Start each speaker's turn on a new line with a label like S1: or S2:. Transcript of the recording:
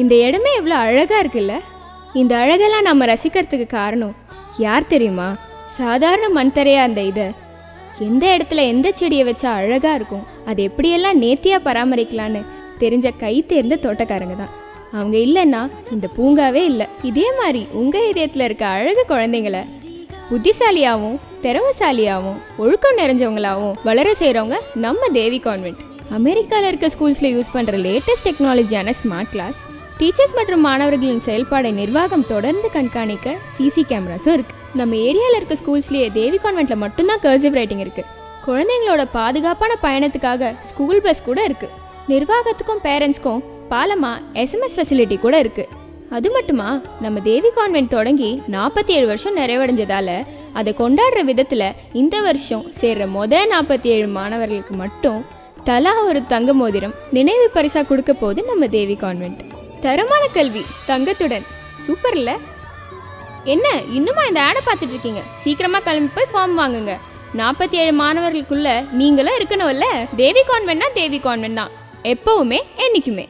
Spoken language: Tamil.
S1: இந்த இடமே எவ்வளோ அழகாக இருக்குல்ல. இந்த அழகெல்லாம் நம்ம ரசிக்கிறதுக்கு காரணம் யார் தெரியுமா? சாதாரண மண் தரையா அந்த இதை எந்த இடத்துல எந்த செடியை வச்சா அழகாக இருக்கும், அது எப்படியெல்லாம் நேர்த்தியாக பராமரிக்கலான்னு தெரிஞ்ச கை தேர்ந்த தோட்டக்காரங்க தான். அவங்க இல்லைன்னா இந்த பூங்காவே இல்லை. இதே மாதிரி உங்கள் இதயத்தில் இருக்க அழகு குழந்தைங்கள புத்திசாலியாகவும் திறமைசாலியாகவும் ஒழுக்கம் நிறைஞ்சவங்களாகவும் வளர செய்கிறவங்க நம்ம தேவி கான்வென்ட். அமெரிக்காவில் இருக்க ஸ்கூல்ஸில் யூஸ் பண்ணுற லேட்டஸ்ட் டெக்னாலஜியான ஸ்மார்ட் கிளாஸ், டீச்சர்ஸ் மற்றும் மாணவர்களின் செயல்பாடை நிர்வாகம் தொடர்ந்து கண்காணிக்க சிசி கேமராஸும் இருக்குது. நம்ம ஏரியாவில் இருக்க ஸ்கூல்ஸ்லேயே தேவி கான்வென்ட்டில் மட்டும்தான் கர்சிவ் ரைட்டிங் இருக்குது. குழந்தைங்களோட பாதுகாப்பான பயணத்துக்காக ஸ்கூல் பஸ் கூட இருக்குது. நிர்வாகத்துக்கும் பேரண்ட்ஸ்க்கும் பாலமாக SMS ஃபெசிலிட்டி கூட இருக்குது. அது மட்டுமா, நம்ம தேவி கான்வென்ட் தொடங்கி 47 வருஷம் நிறைவடைஞ்சதால் அதை கொண்டாடுற விதத்தில் இந்த வருஷம் சேர்ற முதல் 47 மாணவர்களுக்கு மட்டும் தலா ஒரு தங்க மோதிரம் நினைவு பரிசா கொடுக்க போது நம்ம தேவி கான்வென்ட். தரமான கல்வி தங்கத்துடன். சூப்பர்ல. என்ன இன்னுமா இந்த ஆடை பார்த்துட்டு இருக்கீங்க? சீக்கிரமா கிளம்பி போய் ஃபார்ம் வாங்குங்க. 47 மாணவர்களுக்குள்ள நீங்களும் இருக்கணும்ல. தேவி கான்வென்ட்னா தேவி கான்வென்ட் தான், எப்பவுமே என்னைக்குமே.